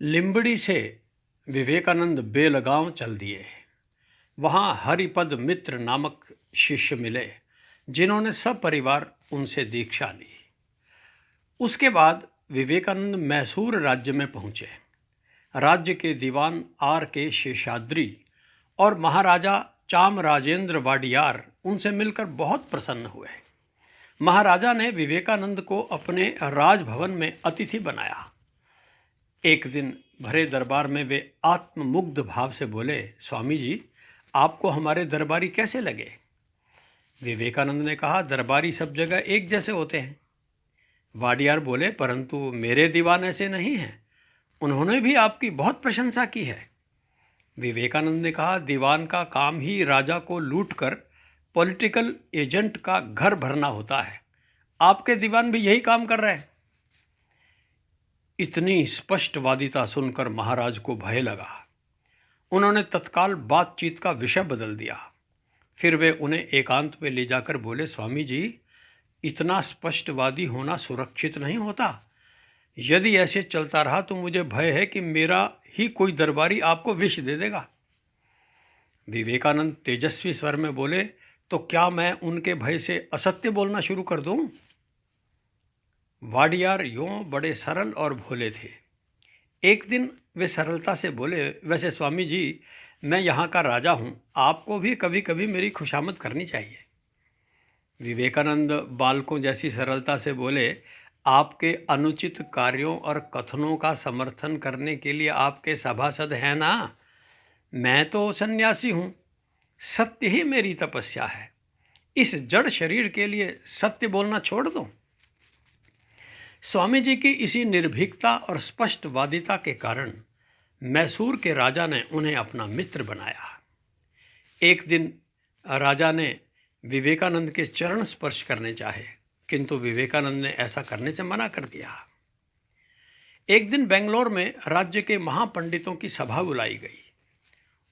लिंबड़ी से विवेकानंद बेलगांव चल दिए। वहाँ हरिपद मित्र नामक शिष्य मिले जिन्होंने सब परिवार उनसे दीक्षा ली। उसके बाद विवेकानंद मैसूर राज्य में पहुँचे। राज्य के दीवान आर के शेषाद्री और महाराजा चामराजेंद्र वाडियार उनसे मिलकर बहुत प्रसन्न हुए। महाराजा ने विवेकानंद को अपने राजभवन में अतिथि बनाया। एक दिन भरे दरबार में वे आत्ममुग्ध भाव से बोले, स्वामी जी, आपको हमारे दरबारी कैसे लगे? विवेकानंद ने कहा, दरबारी सब जगह एक जैसे होते हैं। वाडियार बोले, परंतु मेरे दीवान ऐसे नहीं हैं। उन्होंने भी आपकी बहुत प्रशंसा की है। विवेकानंद ने कहा, दीवान का काम ही राजा को लूटकर पॉलिटिकल एजेंट का घर भरना होता है। आपके दीवान भी यही काम कर रहे हैं। इतनी स्पष्टवादिता सुनकर महाराज को भय लगा। उन्होंने तत्काल बातचीत का विषय बदल दिया। फिर वे उन्हें एकांत में ले जाकर बोले, स्वामी जी, इतना स्पष्टवादी होना सुरक्षित नहीं होता। यदि ऐसे चलता रहा तो मुझे भय है कि मेरा ही कोई दरबारी आपको विष दे देगा। विवेकानंद तेजस्वी स्वर में बोले, तो क्या मैं उनके भय से असत्य बोलना शुरू कर दूं? वाडियार यूं बड़े सरल और भोले थे। एक दिन वे सरलता से बोले, वैसे स्वामी जी, मैं यहाँ का राजा हूँ, आपको भी कभी कभी मेरी खुशामद करनी चाहिए। विवेकानंद बालकों जैसी सरलता से बोले, आपके अनुचित कार्यों और कथनों का समर्थन करने के लिए आपके सभासद हैं ना। मैं तो सन्यासी हूँ, सत्य ही मेरी तपस्या है। इस जड़ शरीर के लिए सत्य बोलना छोड़ दो। स्वामी जी की इसी निर्भीकता और स्पष्टवादिता के कारण मैसूर के राजा ने उन्हें अपना मित्र बनाया। एक दिन राजा ने विवेकानंद के चरण स्पर्श करने चाहे, किंतु विवेकानंद ने ऐसा करने से मना कर दिया। एक दिन बेंगलोर में राज्य के महापंडितों की सभा बुलाई गई।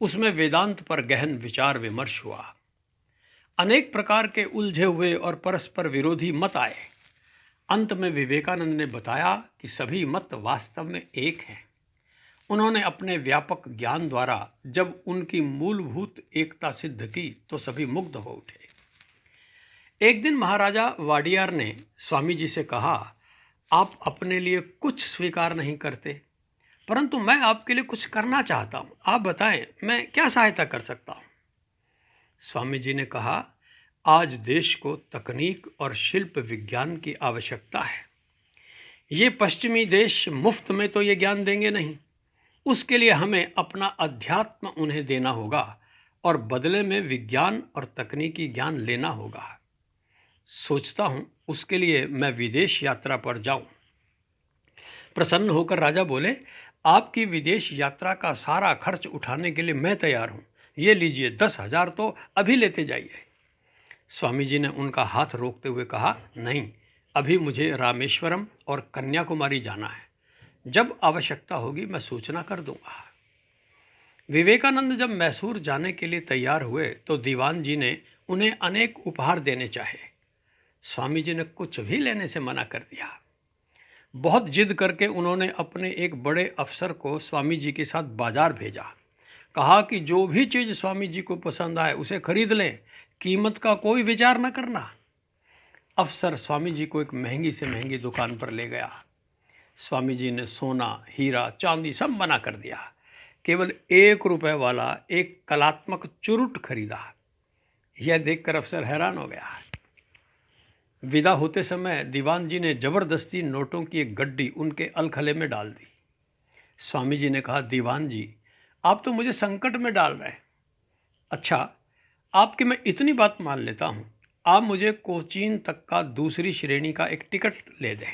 उसमें वेदांत पर गहन विचार विमर्श हुआ। अनेक प्रकार के उलझे हुए और परस्पर विरोधी मत आए। अंत में विवेकानंद ने बताया कि सभी मत वास्तव में एक हैं। उन्होंने अपने व्यापक ज्ञान द्वारा जब उनकी मूलभूत एकता सिद्ध की तो सभी मुग्ध हो उठे। एक दिन महाराजा वाडियार ने स्वामी जी से कहा, आप अपने लिए कुछ स्वीकार नहीं करते, परंतु मैं आपके लिए कुछ करना चाहता हूँ। आप बताएं, मैं क्या सहायता कर सकता हूँ? स्वामी जी ने कहा, आज देश को तकनीक और शिल्प विज्ञान की आवश्यकता है। ये पश्चिमी देश मुफ्त में तो ये ज्ञान देंगे नहीं। उसके लिए हमें अपना अध्यात्म उन्हें देना होगा और बदले में विज्ञान और तकनीकी ज्ञान लेना होगा। सोचता हूँ उसके लिए मैं विदेश यात्रा पर जाऊँ। प्रसन्न होकर राजा बोले, आपकी विदेश यात्रा का सारा खर्च उठाने के लिए मैं तैयार हूँ। ये लीजिए, 10,000 तो अभी लेते जाइए। स्वामी जी ने उनका हाथ रोकते हुए कहा, नहीं, अभी मुझे रामेश्वरम और कन्याकुमारी जाना है। जब आवश्यकता होगी मैं सूचना कर दूंगा। विवेकानंद जब मैसूर जाने के लिए तैयार हुए तो दीवान जी ने उन्हें अनेक उपहार देने चाहे। स्वामी जी ने कुछ भी लेने से मना कर दिया। बहुत जिद करके उन्होंने अपने एक बड़े अफसर को स्वामी जी के साथ बाजार भेजा। कहा कि जो भी चीज़ स्वामी जी को पसंद आए उसे खरीद लें, कीमत का कोई विचार न करना। अफसर स्वामी जी को एक महंगी से महंगी दुकान पर ले गया। स्वामी जी ने सोना, हीरा, चांदी सब मना कर दिया। केवल 1 रुपए वाला एक कलात्मक चुरुट खरीदा। यह देखकर अफसर हैरान हो गया। विदा होते समय दीवान जी ने जबरदस्ती नोटों की एक गड्डी उनके अलखले में डाल दी। स्वामी जी ने कहा, दीवान जी, आप तो मुझे संकट में डाल रहे हैं। अच्छा, आपकी मैं इतनी बात मान लेता हूँ, आप मुझे कोचीन तक का दूसरी श्रेणी का एक टिकट ले दें।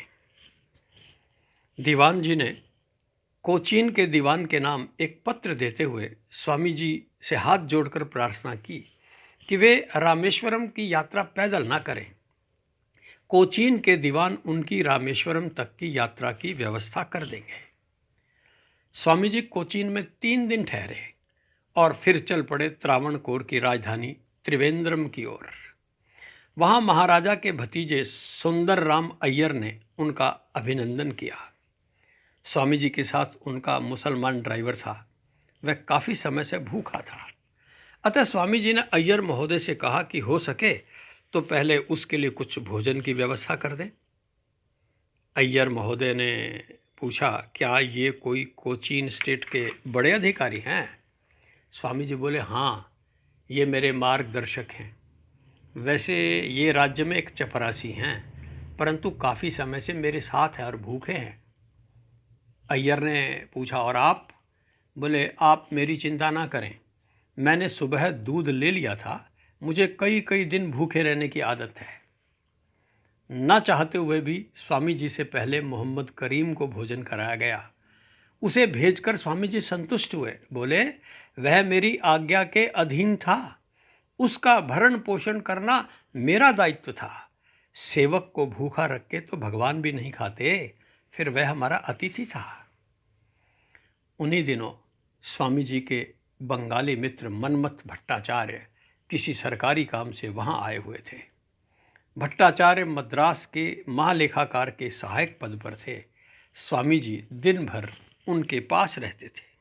दीवान जी ने कोचीन के दीवान के नाम एक पत्र देते हुए स्वामी जी से हाथ जोड़कर प्रार्थना की कि वे रामेश्वरम की यात्रा पैदल ना करें। कोचीन के दीवान उनकी रामेश्वरम तक की यात्रा की व्यवस्था कर देंगे। स्वामी जी कोचीन में 3 दिन ठहरे और फिर चल पड़े त्रावणकोर की राजधानी त्रिवेंद्रम की ओर। वहां महाराजा के भतीजे सुंदर राम अय्यर ने उनका अभिनंदन किया। स्वामी जी के साथ उनका मुसलमान ड्राइवर था। वह काफ़ी समय से भूखा था। अतः स्वामी जी ने अय्यर महोदय से कहा कि हो सके तो पहले उसके लिए कुछ भोजन की व्यवस्था कर दें। अय्यर महोदय ने पूछा, क्या ये कोई कोचीन स्टेट के बड़े अधिकारी हैं? स्वामी जी बोले, हाँ, ये मेरे मार्गदर्शक हैं। वैसे ये राज्य में एक चपरासी हैं, परंतु काफ़ी समय से मेरे साथ हैं और भूखे हैं। अय्यर ने पूछा, और आप? बोले, आप मेरी चिंता ना करें, मैंने सुबह दूध ले लिया था, मुझे कई कई दिन भूखे रहने की आदत है। न चाहते हुए भी स्वामी जी से पहले मोहम्मद करीम को भोजन कराया गया। उसे भेजकर स्वामी जी संतुष्ट हुए। बोले, वह मेरी आज्ञा के अधीन था, उसका भरण पोषण करना मेरा दायित्व था। सेवक को भूखा रख के तो भगवान भी नहीं खाते, फिर वह हमारा अतिथि था। उन्हीं दिनों स्वामी जी के बंगाली मित्र मनमथ भट्टाचार्य किसी सरकारी काम से वहां आए हुए थे। भट्टाचार्य मद्रास के महालेखाकार के सहायक पद पर थे। स्वामी जी दिन भर उनके पास रहते थे।